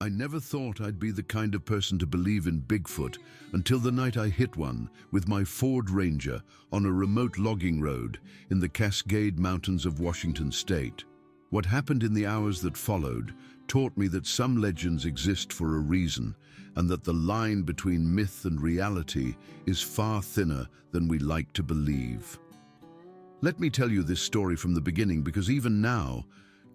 I never thought I'd be the kind of person to believe in Bigfoot until the night I hit one with my Ford Ranger on a remote logging road in the Cascade Mountains of Washington state. What happened in the hours that followed taught me that some legends exist for a reason, and that the line between myth and reality is far thinner than we like to believe. Let me tell you this story from the beginning, because even now,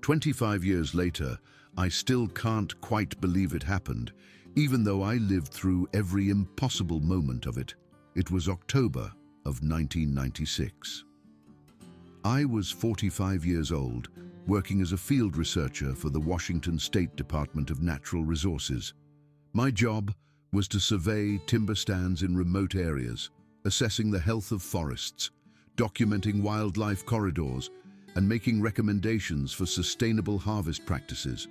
25 years later, I still can't quite believe it happened, even though I lived through every impossible moment of it. It was October of 1996. I was 45 years old, working as a field researcher for the Washington State Department of Natural Resources. My job was to survey timber stands in remote areas, assessing the health of forests, documenting wildlife corridors, and making recommendations for sustainable harvest practices.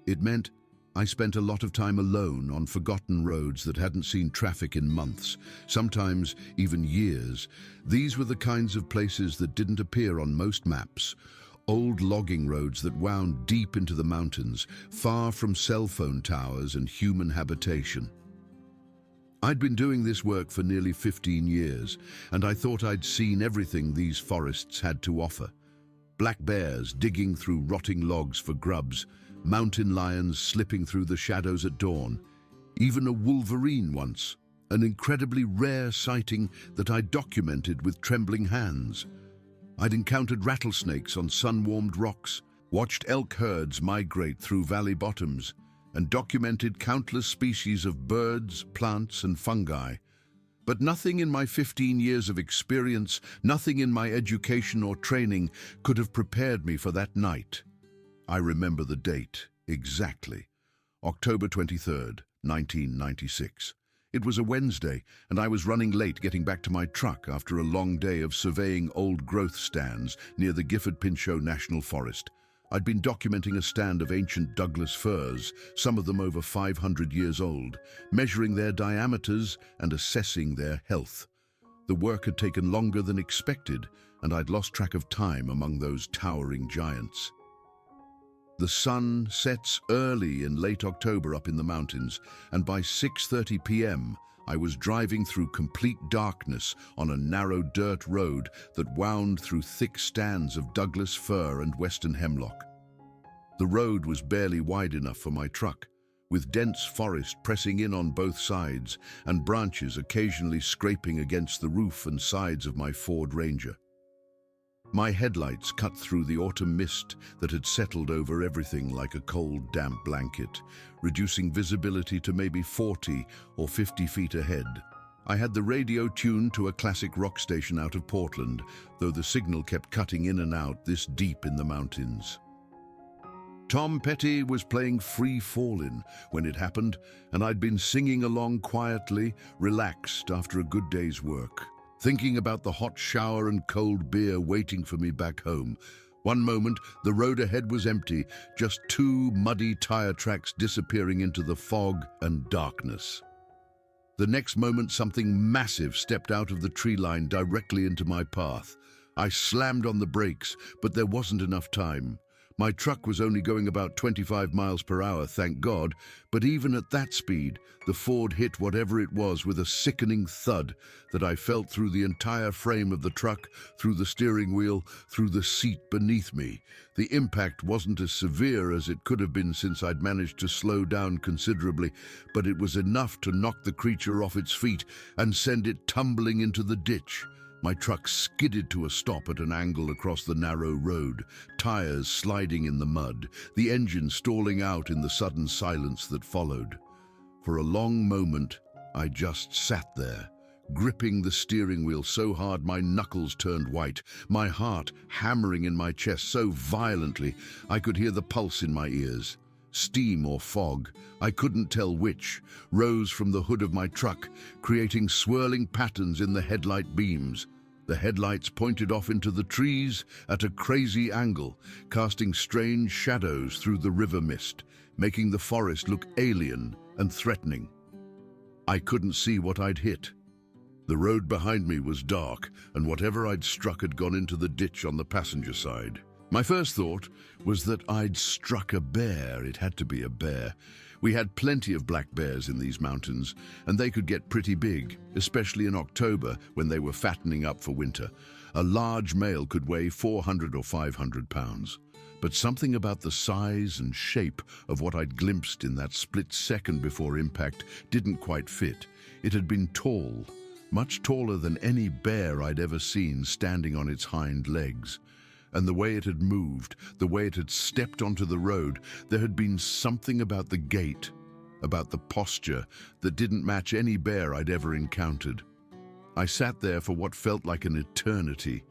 It meant I spent a lot of time alone on forgotten roads that hadn't seen traffic in months, sometimes even years. These were the kinds of places that didn't appear on most maps. Old logging roads that wound deep into the mountains, far from cell phone towers and human habitation. I'd been doing this work for nearly 15 years, and I thought I'd seen everything these forests had to offer. Black bears digging through rotting logs for grubs, mountain lions slipping through the shadows at dawn, even a wolverine once, an incredibly rare sighting that I documented with trembling hands. I'd encountered rattlesnakes on sun-warmed rocks, watched elk herds migrate through valley bottoms, and documented countless species of birds, plants, and fungi. But nothing in my 15 years of experience, nothing in my education or training could have prepared me for that night. I remember the date exactly, October 23rd, 1996. It was a Wednesday, and I was running late getting back to my truck after a long day of surveying old growth stands near the Gifford-Pinchot National Forest. I'd been documenting a stand of ancient Douglas firs, some of them over 500 years old, measuring their diameters and assessing their health. The work had taken longer than expected, and I'd lost track of time among those towering giants. The sun sets early in late October up in the mountains, and by 6:30 p.m., I was driving through complete darkness on a narrow dirt road that wound through thick stands of Douglas fir and western hemlock. The road was barely wide enough for my truck, with dense forest pressing in on both sides and branches occasionally scraping against the roof and sides of my Ford Ranger. My headlights cut through the autumn mist that had settled over everything like a cold, damp blanket, reducing visibility to maybe 40 or 50 feet ahead. I had the radio tuned to a classic rock station out of Portland, though the signal kept cutting in and out this deep in the mountains. Tom Petty was playing Free Fallin' when it happened, and I'd been singing along quietly, relaxed after a good day's work, thinking about the hot shower and cold beer waiting for me back home. One moment, the road ahead was empty, just two muddy tire tracks disappearing into the fog and darkness. The next moment, something massive stepped out of the tree line directly into my path. I slammed on the brakes, but there wasn't enough time. My truck was only going about 25 miles per hour, thank God, but even at that speed, the Ford hit whatever it was with a sickening thud that I felt through the entire frame of the truck, through the steering wheel, through the seat beneath me. The impact wasn't as severe as it could have been since I'd managed to slow down considerably, but it was enough to knock the creature off its feet and send it tumbling into the ditch. My truck skidded to a stop at an angle across the narrow road, tires sliding in the mud, the engine stalling out in the sudden silence that followed. For a long moment, I just sat there, gripping the steering wheel so hard my knuckles turned white, my heart hammering in my chest so violently I could hear the pulse in my ears. Steam or fog, I couldn't tell which, rose from the hood of my truck, creating swirling patterns in the headlight beams. The headlights pointed off into the trees at a crazy angle, casting strange shadows through the river mist, making the forest look alien and threatening. I couldn't see what I'd hit. The road behind me was dark, and whatever I'd struck had gone into the ditch on the passenger side. My first thought was that I'd struck a bear. It had to be a bear. We had plenty of black bears in these mountains, and they could get pretty big, especially in October when they were fattening up for winter. A large male could weigh 400 or 500 pounds. But something about the size and shape of what I'd glimpsed in that split second before impact didn't quite fit. It had been tall, much taller than any bear I'd ever seen standing on its hind legs. And the way it had moved, the way it had stepped onto the road, there had been something about the gait, about the posture, that didn't match any bear I'd ever encountered. I sat there for what felt like an eternity,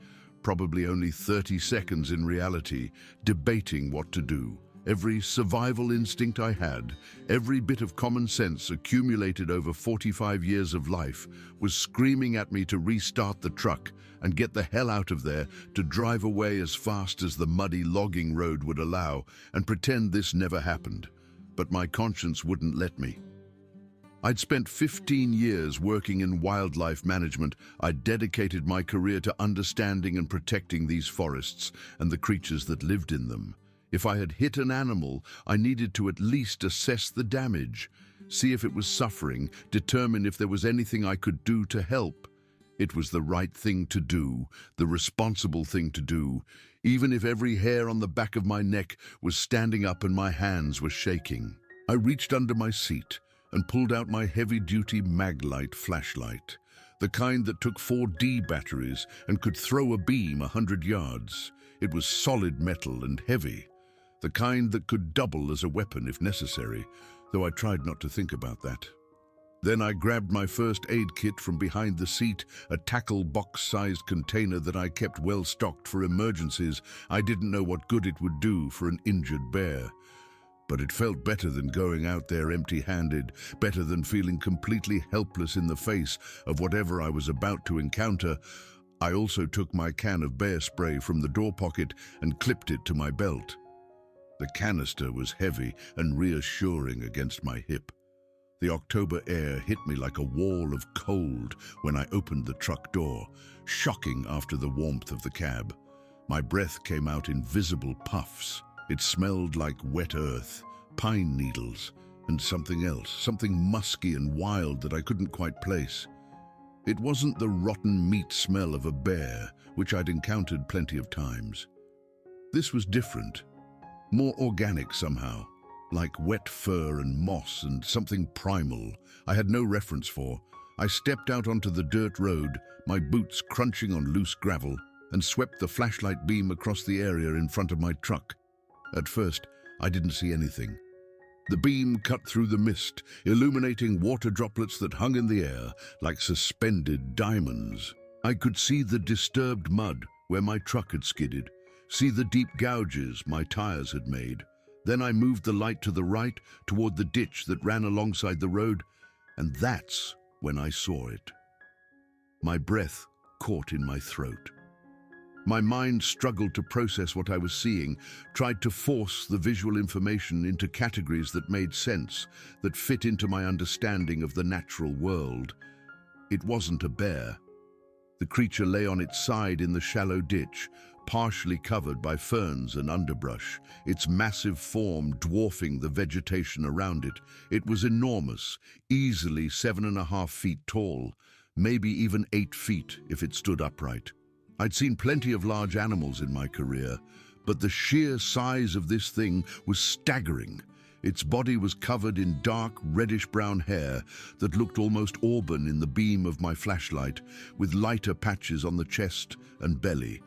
probably only 30 seconds in reality, debating what to do. Every survival instinct I had, every bit of common sense accumulated over 45 years of life, was screaming at me to restart the truck and get the hell out of there, to drive away as fast as the muddy logging road would allow and pretend this never happened. But my conscience wouldn't let me. I'd spent 15 years working in wildlife management. I'd dedicated my career to understanding and protecting these forests and the creatures that lived in them. If I had hit an animal, I needed to at least assess the damage, see if it was suffering, determine if there was anything I could do to help. It was the right thing to do, the responsible thing to do, even if every hair on the back of my neck was standing up and my hands were shaking. I reached under my seat and pulled out my heavy-duty Maglite flashlight, the kind that took 4D batteries and could throw a beam 100 yards. It was solid metal and heavy, the kind that could double as a weapon if necessary, though I tried not to think about that. Then I grabbed my first aid kit from behind the seat, a tackle box-sized container that I kept well stocked for emergencies. I didn't know what good it would do for an injured bear. But it felt better than going out there empty-handed, better than feeling completely helpless in the face of whatever I was about to encounter. I also took my can of bear spray from the door pocket and clipped it to my belt. The canister was heavy and reassuring against my hip. The October air hit me like a wall of cold when I opened the truck door, shocking after the warmth of the cab. My breath came out in visible puffs. It smelled like wet earth, pine needles, and something else, something musky and wild that I couldn't quite place. It wasn't the rotten meat smell of a bear, which I'd encountered plenty of times. This was different, more organic somehow, like wet fur and moss and something primal I had no reference for. I stepped out onto the dirt road, my boots crunching on loose gravel, and swept the flashlight beam across the area in front of my truck. At first, I didn't see anything. The beam cut through the mist, illuminating water droplets that hung in the air like suspended diamonds. I could see the disturbed mud where my truck had skidded, see the deep gouges my tires had made. Then I moved the light to the right, toward the ditch that ran alongside the road, and that's when I saw it. My breath caught in my throat. My mind struggled to process what I was seeing, tried to force the visual information into categories that made sense, that fit into my understanding of the natural world. It wasn't a bear. The creature lay on its side in the shallow ditch, partially covered by ferns and underbrush, its massive form dwarfing the vegetation around it. It was enormous, easily 7.5 feet tall, maybe even 8 feet if it stood upright. I'd seen plenty of large animals in my career, but the sheer size of this thing was staggering. Its body was covered in dark, reddish-brown hair that looked almost auburn in the beam of my flashlight, with lighter patches on the chest and belly.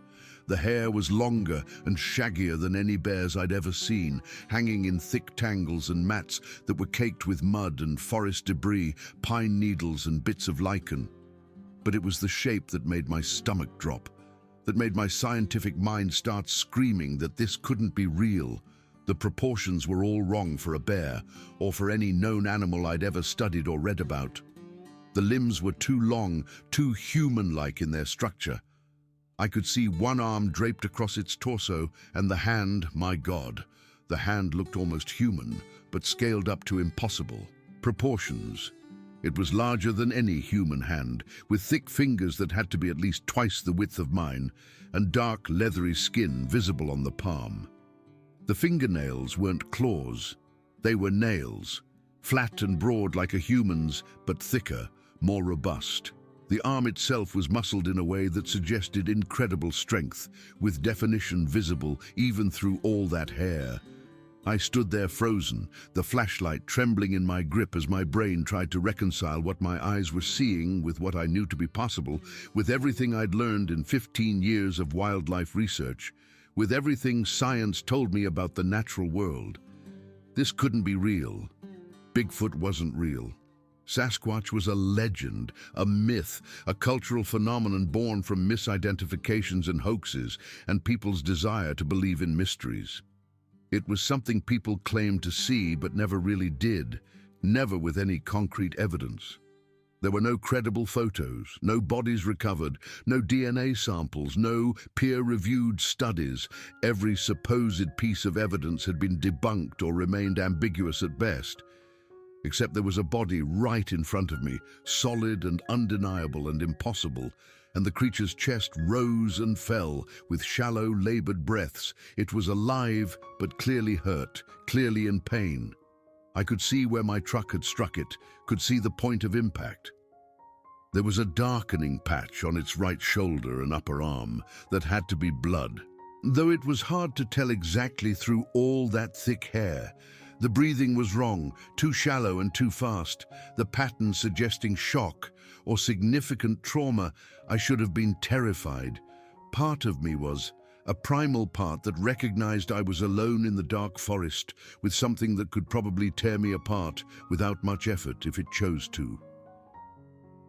The hair was longer and shaggier than any bear's I'd ever seen, hanging in thick tangles and mats that were caked with mud and forest debris, pine needles and bits of lichen. But it was the shape that made my stomach drop, that made my scientific mind start screaming that this couldn't be real. The proportions were all wrong for a bear, or for any known animal I'd ever studied or read about. The limbs were too long, too human-like in their structure. I could see one arm draped across its torso, and the hand, my God. The hand looked almost human, but scaled up to impossible proportions. It was larger than any human hand, with thick fingers that had to be at least twice the width of mine, and dark, leathery skin visible on the palm. The fingernails weren't claws, they were nails, flat and broad like a human's, but thicker, more robust. The arm itself was muscled in a way that suggested incredible strength, with definition visible even through all that hair. I stood there frozen, the flashlight trembling in my grip as my brain tried to reconcile what my eyes were seeing with what I knew to be possible, with everything I'd learned in 15 years of wildlife research, with everything science told me about the natural world. This couldn't be real. Bigfoot wasn't real. Sasquatch was a legend, a myth, a cultural phenomenon born from misidentifications and hoaxes, and people's desire to believe in mysteries. It was something people claimed to see but never really did, never with any concrete evidence. There were no credible photos, no bodies recovered, no DNA samples, no peer-reviewed studies. Every supposed piece of evidence had been debunked or remained ambiguous at best. Except there was a body right in front of me, solid and undeniable and impossible, and the creature's chest rose and fell with shallow, labored breaths. It was alive, but clearly hurt, clearly in pain. I could see where my truck had struck it, could see the point of impact. There was a darkening patch on its right shoulder and upper arm that had to be blood, though it was hard to tell exactly through all that thick hair. The breathing was wrong, too shallow and too fast, the pattern suggesting shock or significant trauma. I should have been terrified. Part of me was, a primal part that recognized I was alone in the dark forest with something that could probably tear me apart without much effort if it chose to.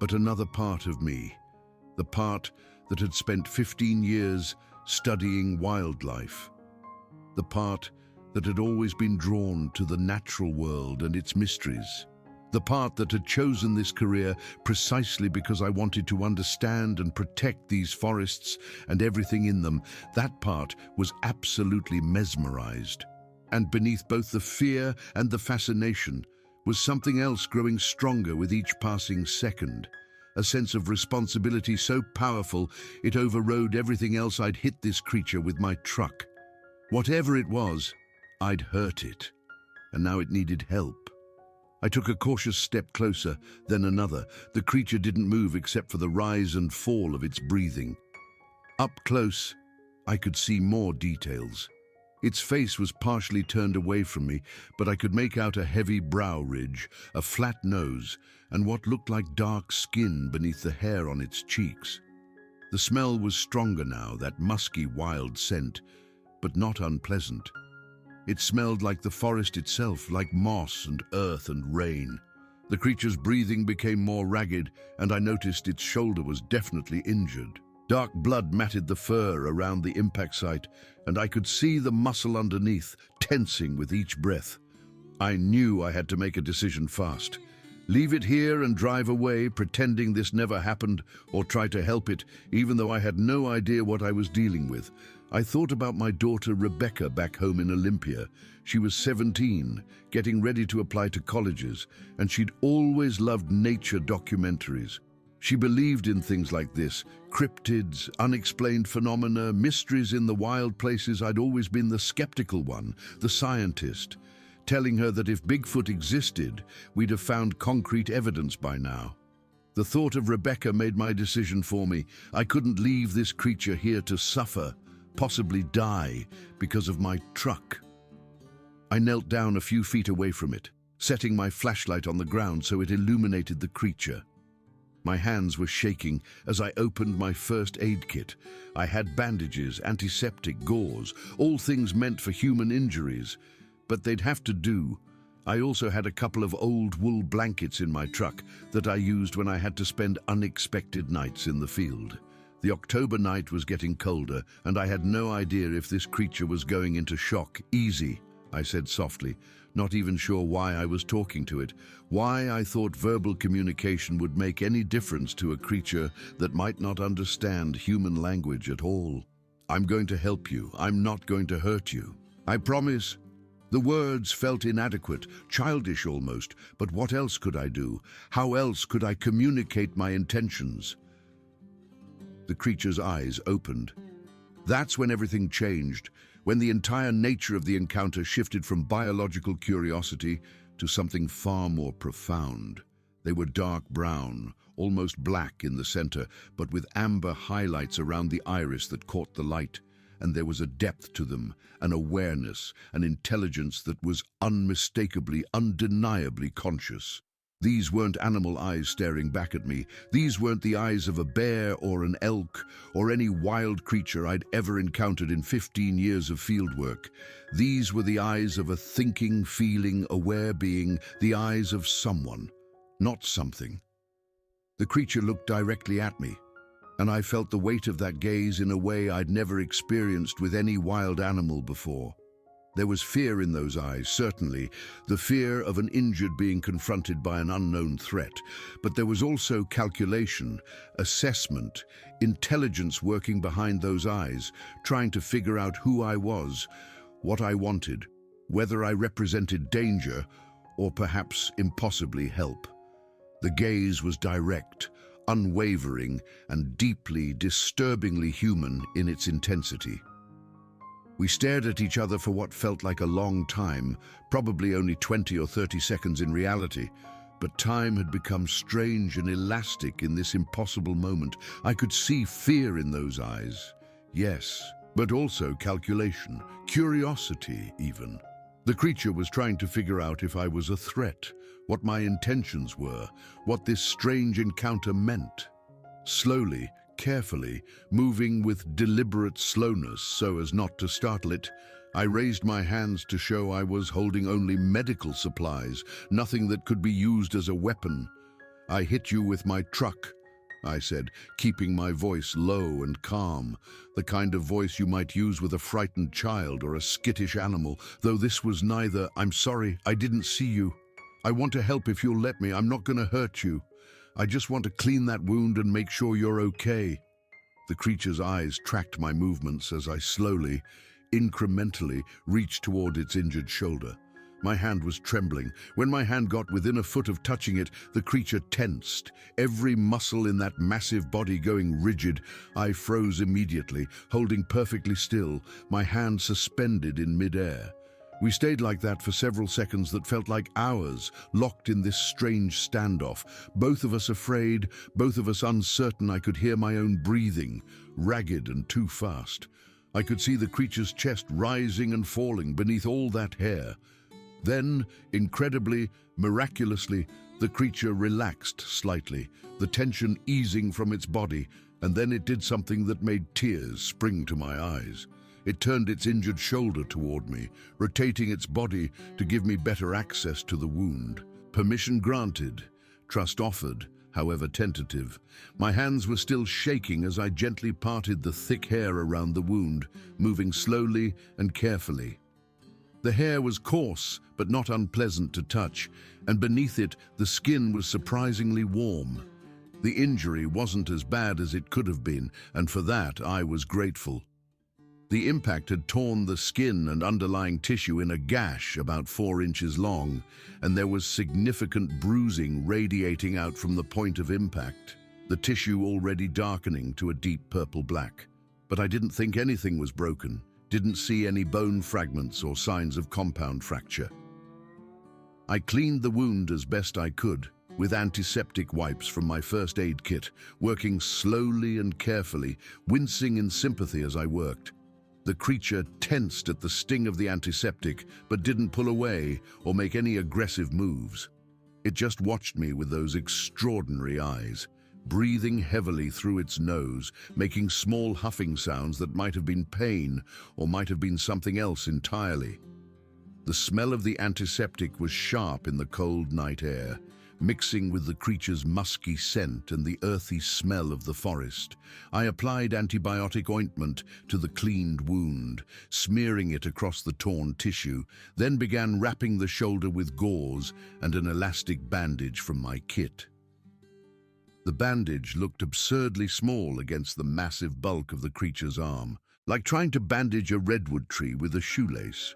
But another part of me, the part that had spent 15 years studying wildlife, the part that had always been drawn to the natural world and its mysteries, the part that had chosen this career precisely because I wanted to understand and protect these forests and everything in them. That part was absolutely mesmerized. And beneath both the fear and the fascination was something else growing stronger with each passing second. A sense of responsibility so powerful it overrode everything else. I'd hit this creature with my truck. Whatever it was, I'd hurt it, and now it needed help. I took a cautious step closer, then another. The creature didn't move except for the rise and fall of its breathing. Up close, I could see more details. Its face was partially turned away from me, but I could make out a heavy brow ridge, a flat nose, and what looked like dark skin beneath the hair on its cheeks. The smell was stronger now, that musky, wild scent, but not unpleasant. It smelled like the forest itself, like moss and earth and rain. The creature's breathing became more ragged, and I noticed its shoulder was definitely injured. Dark blood matted the fur around the impact site, and I could see the muscle underneath, tensing with each breath. I knew I had to make a decision fast. Leave it here and drive away, pretending this never happened, or try to help it, even though I had no idea what I was dealing with. I thought about my daughter Rebecca back home in Olympia. She was 17, getting ready to apply to colleges, and she'd always loved nature documentaries. She believed in things like this, cryptids, unexplained phenomena, mysteries in the wild places. I'd always been the skeptical one, the scientist, telling her that if Bigfoot existed, we'd have found concrete evidence by now. The thought of Rebecca made my decision for me. I couldn't leave this creature here to suffer, possibly die, because of my truck. I knelt down a few feet away from it, setting my flashlight on the ground so it illuminated the creature. My hands were shaking as I opened my first aid kit. I had bandages, antiseptic, gauze, all things meant for human injuries, but they'd have to do. I also had a couple of old wool blankets in my truck that I used when I had to spend unexpected nights in the field. The October night was getting colder, and I had no idea if this creature was going into shock. "Easy," I said softly, not even sure why I was talking to it, why I thought verbal communication would make any difference to a creature that might not understand human language at all. "I'm going to help you. I'm not going to hurt you. I promise." The words felt inadequate, childish almost, but what else could I do? How else could I communicate my intentions? The creature's eyes opened. That's when everything changed, when the entire nature of the encounter shifted from biological curiosity to something far more profound. They were dark brown, almost black in the center, but with amber highlights around the iris that caught the light. And there was a depth to them, an awareness, an intelligence that was unmistakably, undeniably conscious. These weren't animal eyes staring back at me. These weren't the eyes of a bear or an elk or any wild creature I'd ever encountered in 15 years of fieldwork. These were the eyes of a thinking, feeling, aware being, the eyes of someone, not something. The creature looked directly at me, and I felt the weight of that gaze in a way I'd never experienced with any wild animal before. There was fear in those eyes, certainly, the fear of an injured being confronted by an unknown threat. But there was also calculation, assessment, intelligence working behind those eyes, trying to figure out who I was, what I wanted, whether I represented danger or perhaps impossibly help. The gaze was direct, unwavering, and deeply, disturbingly human in its intensity. We stared at each other for what felt like a long time, probably only 20 or 30 seconds in reality. But time had become strange and elastic in this impossible moment. I could see fear in those eyes, yes, but also calculation, curiosity even. The creature was trying to figure out if I was a threat, what my intentions were, what this strange encounter meant. Slowly, carefully, moving with deliberate slowness so as not to startle it, I raised my hands to show I was holding only medical supplies, nothing that could be used as a weapon. "I hit you with my truck," I said, keeping my voice low and calm, the kind of voice you might use with a frightened child or a skittish animal, though this was neither. "I'm sorry, I didn't see you. I want to help if you'll let me. I'm not going to hurt you. I just want to clean that wound and make sure you're okay." The creature's eyes tracked my movements as I slowly, incrementally reached toward its injured shoulder. My hand was trembling. When my hand got within a foot of touching it, the creature tensed, every muscle in that massive body going rigid. I froze immediately, holding perfectly still, my hand suspended in midair. We stayed like that for several seconds that felt like hours, locked in this strange standoff, both of us afraid, both of us uncertain. I could hear my own breathing, ragged and too fast. I could see the creature's chest rising and falling beneath all that hair. Then, incredibly, miraculously, the creature relaxed slightly, the tension easing from its body, and then it did something that made tears spring to my eyes. It turned its injured shoulder toward me, rotating its body to give me better access to the wound. Permission granted, trust offered, however tentative. My hands were still shaking as I gently parted the thick hair around the wound, moving slowly and carefully. The hair was coarse, but not unpleasant to touch, and beneath it, the skin was surprisingly warm. The injury wasn't as bad as it could have been, and for that I was grateful. The impact had torn the skin and underlying tissue in a gash about 4 inches long, and there was significant bruising radiating out from the point of impact, the tissue already darkening to a deep purple-black. But I didn't think anything was broken, didn't see any bone fragments or signs of compound fracture. I cleaned the wound as best I could, with antiseptic wipes from my first aid kit, working slowly and carefully, wincing in sympathy as I worked. The creature tensed at the sting of the antiseptic, but didn't pull away or make any aggressive moves. It just watched me with those extraordinary eyes, breathing heavily through its nose, making small huffing sounds that might have been pain or might have been something else entirely. The smell of the antiseptic was sharp in the cold night air, mixing with the creature's musky scent and the earthy smell of the forest. I applied antibiotic ointment to the cleaned wound, smearing it across the torn tissue, then began wrapping the shoulder with gauze and an elastic bandage from my kit. The bandage looked absurdly small against the massive bulk of the creature's arm, like trying to bandage a redwood tree with a shoelace.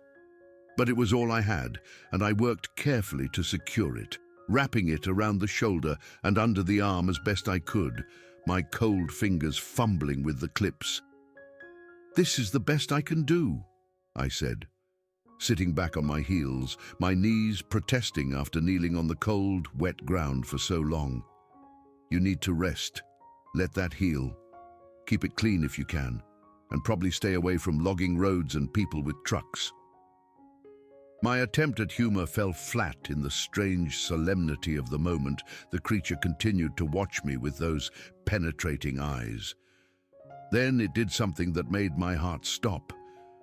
But it was all I had, and I worked carefully to secure it, wrapping it around the shoulder and under the arm as best I could, my cold fingers fumbling with the clips. "This is the best I can do," I said. sitting back on my heels, my knees protesting after kneeling on the cold, wet ground for so long. You need to rest. Let that heal. Keep it clean if you can, and probably stay away from logging roads and people with trucks. My attempt at humor fell flat in the strange solemnity of the moment. The creature continued to watch me with those penetrating eyes. Then it did something that made my heart stop,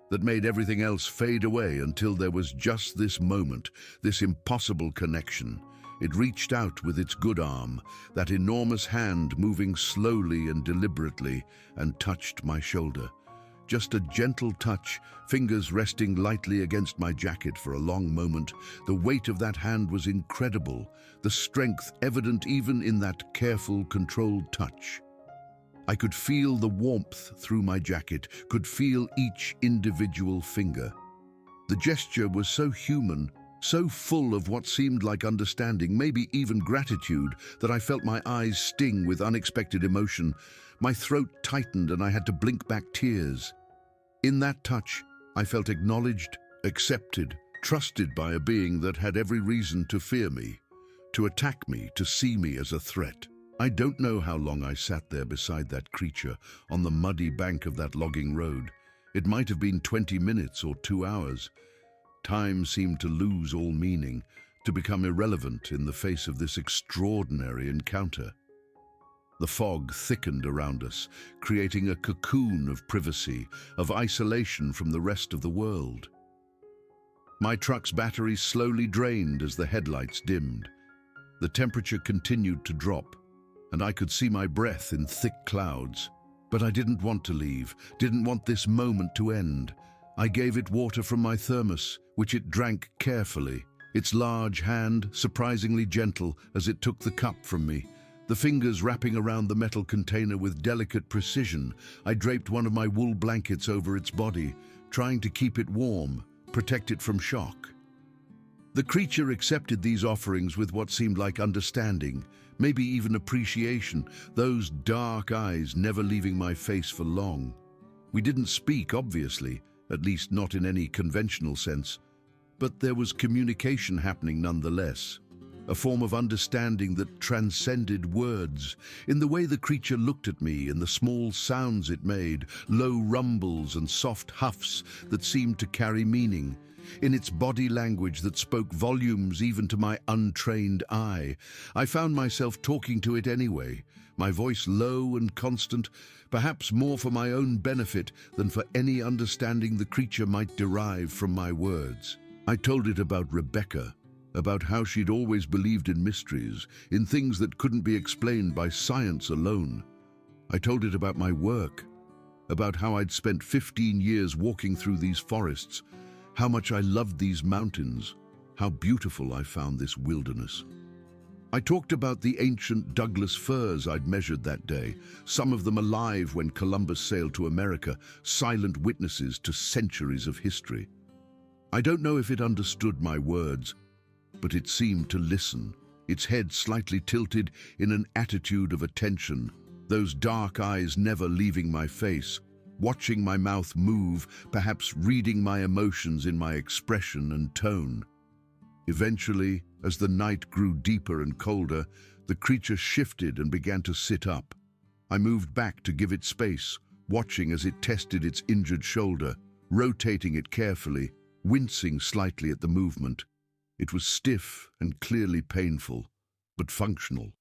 that made everything else fade away until there was just this moment, this impossible connection. It reached out with its good arm, that enormous hand moving slowly and deliberately, and touched my shoulder. Just a gentle touch, fingers resting lightly against my jacket for a long moment. The weight of that hand was incredible, the strength evident even in that careful, controlled touch. I could feel the warmth through my jacket, could feel each individual finger. The gesture was so human, so full of what seemed like understanding, maybe even gratitude, that I felt my eyes sting with unexpected emotion. My throat tightened and I had to blink back tears. In that touch, I felt acknowledged, accepted, trusted by a being that had every reason to fear me, to attack me, to see me as a threat. I don't know how long I sat there beside that creature on the muddy bank of that logging road. It might have been 20 minutes or 2 hours. Time seemed to lose all meaning, to become irrelevant in the face of this extraordinary encounter. The fog thickened around us, creating a cocoon of privacy, of isolation from the rest of the world. My truck's battery slowly drained as the headlights dimmed. The temperature continued to drop, and I could see my breath in thick clouds. But I didn't want to leave, didn't want this moment to end. I gave it water from my thermos, which it drank carefully, its large hand surprisingly gentle as it took the cup from me. The fingers wrapping around the metal container with delicate precision. I draped one of my wool blankets over its body, trying to keep it warm, protect it from shock. The creature accepted these offerings with what seemed like understanding, maybe even appreciation, those dark eyes never leaving my face for long. We didn't speak, obviously, at least not in any conventional sense, but there was communication happening nonetheless. A form of understanding that transcended words, in the way the creature looked at me, in the small sounds it made, low rumbles and soft huffs that seemed to carry meaning, in its body language that spoke volumes even to my untrained eye. I found myself talking to it anyway, my voice low and constant, perhaps more for my own benefit than for any understanding the creature might derive from my words. I told it about Rebecca, about how she'd always believed in mysteries, in things that couldn't be explained by science alone. I told it about my work, about how I'd spent 15 years walking through these forests, how much I loved these mountains, how beautiful I found this wilderness. I talked about the ancient Douglas firs I'd measured that day, some of them alive when Columbus sailed to America, silent witnesses to centuries of history. I don't know if it understood my words, but it seemed to listen, its head slightly tilted in an attitude of attention, those dark eyes never leaving my face, watching my mouth move, perhaps reading my emotions in my expression and tone. Eventually, as the night grew deeper and colder, the creature shifted and began to sit up. I moved back to give it space, watching as it tested its injured shoulder, rotating it carefully, wincing slightly at the movement. It was stiff and clearly painful, but functional.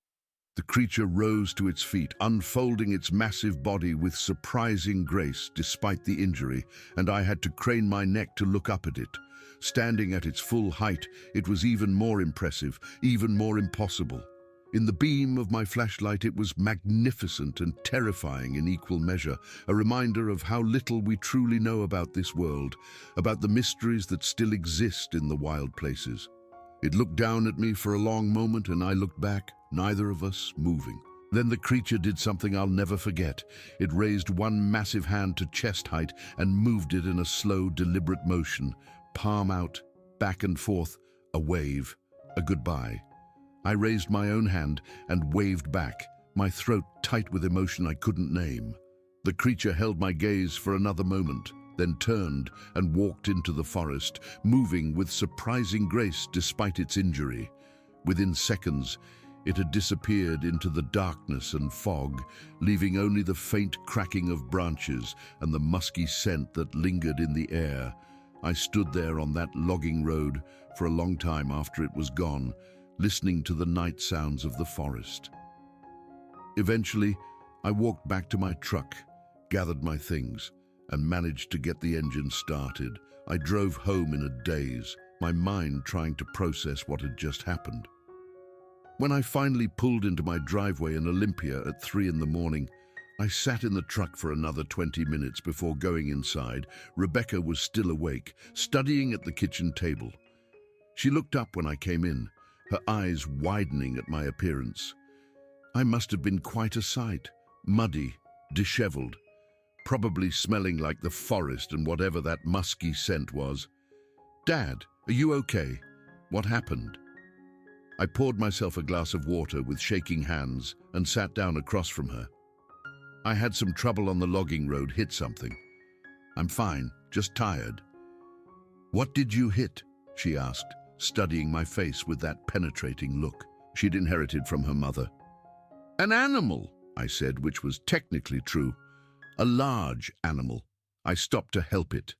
The creature rose to its feet, unfolding its massive body with surprising grace despite the injury, and I had to crane my neck to look up at it. Standing at its full height, it was even more impressive, even more impossible. In the beam of my flashlight, it was magnificent and terrifying in equal measure, a reminder of how little we truly know about this world, about the mysteries that still exist in the wild places. It looked down at me for a long moment, and I looked back, neither of us moving. Then the creature did something I'll never forget. It raised one massive hand to chest height and moved it in a slow, deliberate motion, palm out, back and forth, a wave, a goodbye. I raised my own hand and waved back, my throat tight with emotion I couldn't name. The creature held my gaze for another moment, then turned and walked into the forest, moving with surprising grace despite its injury. Within seconds, it had disappeared into the darkness and fog, leaving only the faint cracking of branches and the musky scent that lingered in the air. I stood there on that logging road for a long time after it was gone, listening to the night sounds of the forest. Eventually, I walked back to my truck, gathered my things, and managed to get the engine started. I drove home in a daze, my mind trying to process what had just happened. When I finally pulled into my driveway in Olympia at 3 in the morning, I sat in the truck for another 20 minutes before going inside. Rebecca was still awake, studying at the kitchen table. She looked up when I came in, her eyes widening at my appearance. I must have been quite a sight, muddy, disheveled, probably smelling like the forest and whatever that musky scent was. "Dad, are you okay? What happened?" I poured myself a glass of water with shaking hands and sat down across from her. "I had some trouble on the logging road, hit something. I'm fine, just tired." "What did you hit?" she asked, studying my face with that penetrating look she'd inherited from her mother. "An animal," I said, which was technically true. "A large animal. I stopped to help it."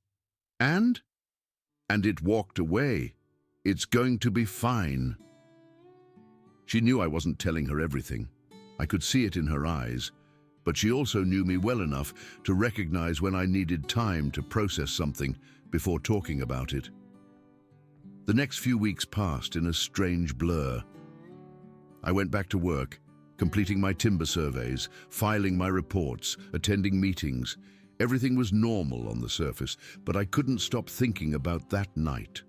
And it walked away. "It's going to be fine." She knew I wasn't telling her everything. I could see it in her eyes, but she also knew me well enough to recognize when I needed time to process something before talking about it. The next few weeks passed in a strange blur. I went back to work, completing my timber surveys, filing my reports, attending meetings. Everything was normal on the surface, but I couldn't stop thinking about that night.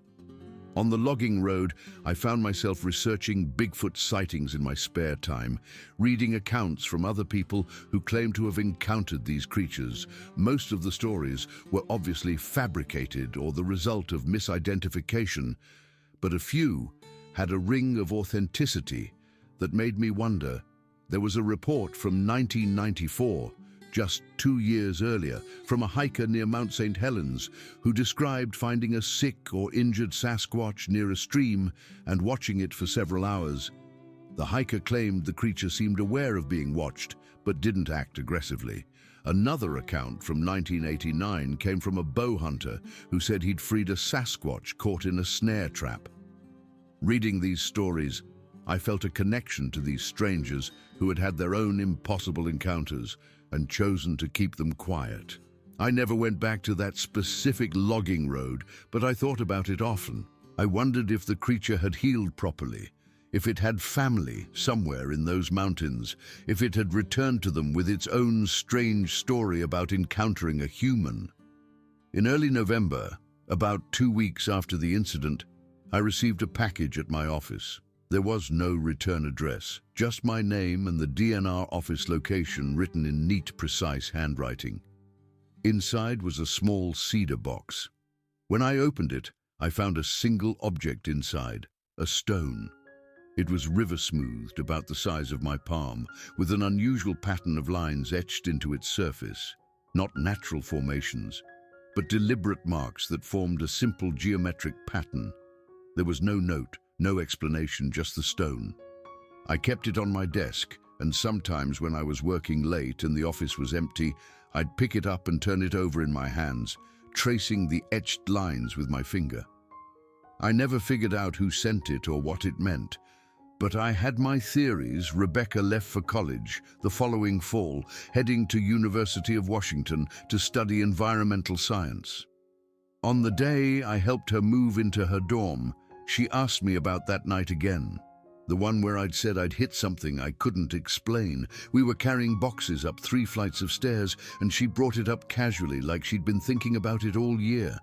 On the logging road, I found myself researching Bigfoot sightings in my spare time, reading accounts from other people who claimed to have encountered these creatures. Most of the stories were obviously fabricated or the result of misidentification, but a few had a ring of authenticity that made me wonder. There was a report from 1994, just 2 years earlier, from a hiker near Mount St. Helens who described finding a sick or injured Sasquatch near a stream and watching it for several hours. The hiker claimed the creature seemed aware of being watched, but didn't act aggressively. Another account from 1989 came from a bow hunter who said he'd freed a Sasquatch caught in a snare trap. Reading these stories, I felt a connection to these strangers who had had their own impossible encounters and chosen to keep them quiet. I never went back to that specific logging road, but I thought about it often. I wondered if the creature had healed properly, if it had family somewhere in those mountains, if it had returned to them with its own strange story about encountering a human. In early November, about 2 weeks after the incident, I received a package at my office. There was no return address, just my name and the DNR office location written in neat, precise handwriting. Inside was a small cedar box. When I opened it, I found a single object inside, a stone. It was river-smoothed, about the size of my palm, with an unusual pattern of lines etched into its surface. Not natural formations, but deliberate marks that formed a simple geometric pattern. There was no note, no explanation, just the stone. I kept it on my desk, and sometimes when I was working late and the office was empty, I'd pick it up and turn it over in my hands, tracing the etched lines with my finger. I never figured out who sent it or what it meant, but I had my theories. Rebecca left for college the following fall, heading to University of Washington to study environmental science. On the day I helped her move into her dorm, she asked me about that night again, the one where I'd said I'd hit something I couldn't explain. We were carrying boxes up 3 flights of stairs, and she brought it up casually, like she'd been thinking about it all year.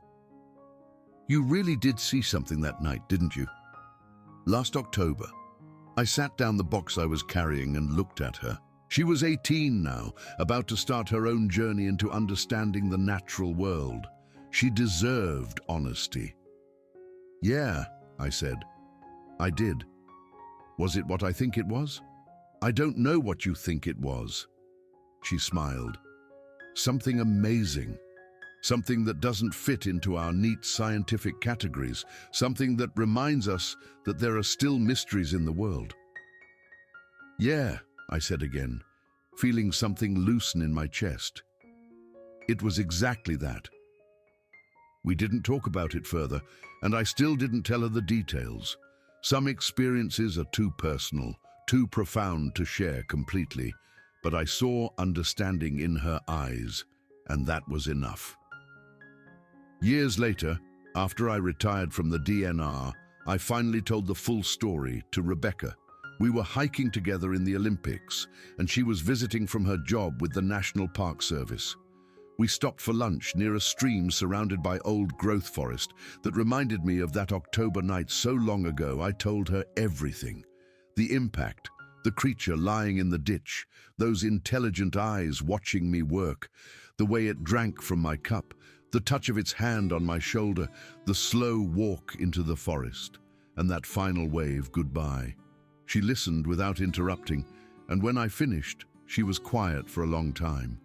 "You really did see something that night, didn't you?" "Last October." I sat down the box I was carrying and looked at her. She was 18 now, about to start her own journey into understanding the natural world. She deserved honesty. "Yeah," I said. "I did." "Was it what I think it was?" "I don't know what you think it was." She smiled. "Something amazing. something that doesn't fit into our neat scientific categories, something that reminds us that there are still mysteries in the world. "Yeah," I said again, feeling something loosen in my chest. It was exactly that. We didn't talk about it further, and I still didn't tell her the details. Some experiences are too personal, too profound to share completely, but I saw understanding in her eyes, and that was enough. Years later, after I retired from the DNR, I finally told the full story to Rebecca. We were hiking together in the Olympics, and she was visiting from her job with the National Park Service. We stopped for lunch near a stream surrounded by old growth forest that reminded me of that October night so long ago. I told her everything. The impact, the creature lying in the ditch, those intelligent eyes watching me work, the way it drank from my cup, the touch of its hand on my shoulder, the slow walk into the forest, and that final wave goodbye. She listened without interrupting, and when I finished, she was quiet for a long time.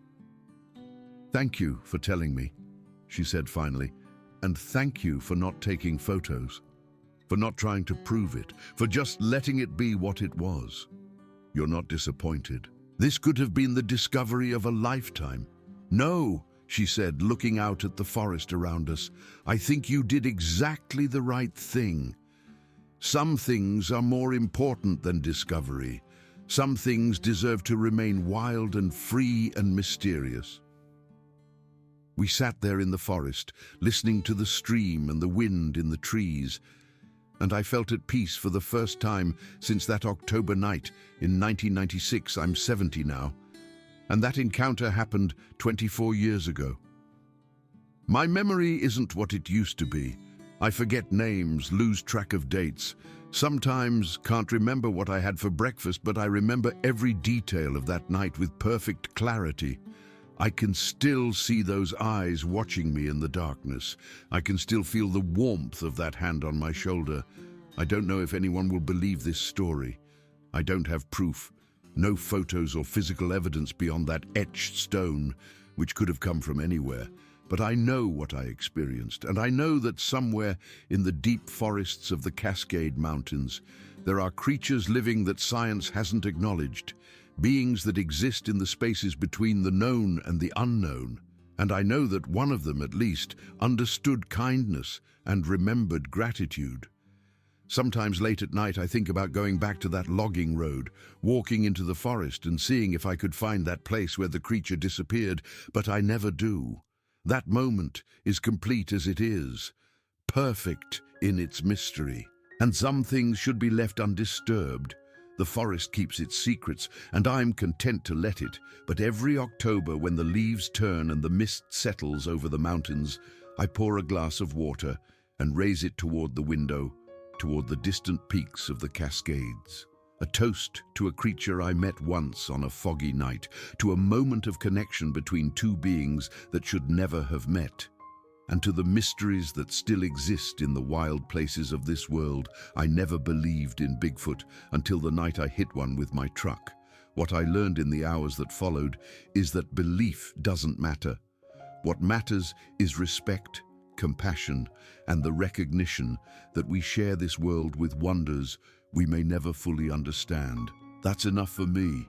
"Thank you for telling me," she said finally, "and thank you for not taking photos, for not trying to prove it, for just letting it be what it was. You're not disappointed. This could have been the discovery of a lifetime." "No," she said, looking out at the forest around us, "I think you did exactly the right thing. Some things are more important than discovery. Some things deserve to remain wild and free and mysterious." We sat there in the forest, listening to the stream and the wind in the trees, and I felt at peace for the first time since that October night in 1996. I'm 70 now, and that encounter happened 24 years ago. My memory isn't what it used to be. I forget names, lose track of dates. Sometimes can't remember what I had for breakfast, but I remember every detail of that night with perfect clarity. I can still see those eyes watching me in the darkness. I can still feel the warmth of that hand on my shoulder. I don't know if anyone will believe this story. I don't have proof, no photos or physical evidence beyond that etched stone, which could have come from anywhere. But I know what I experienced, and I know that somewhere in the deep forests of the Cascade Mountains, there are creatures living that science hasn't acknowledged, beings that exist in the spaces between the known and the unknown. And I know that one of them, at least, understood kindness and remembered gratitude. Sometimes late at night, I think about going back to that logging road, walking into the forest and seeing if I could find that place where the creature disappeared, but I never do. That moment is complete as it is, perfect in its mystery. And some things should be left undisturbed. The forest keeps its secrets, and I'm content to let it. But every October, when the leaves turn and the mist settles over the mountains, I pour a glass of water and raise it toward the window, toward the distant peaks of the Cascades. A toast to a creature I met once on a foggy night, to a moment of connection between two beings that should never have met, and to the mysteries that still exist in the wild places of this world. I never believed in Bigfoot until the night I hit one with my truck. What I learned in the hours that followed is that belief doesn't matter. What matters is respect, compassion, and the recognition that we share this world with wonders we may never fully understand. That's enough for me.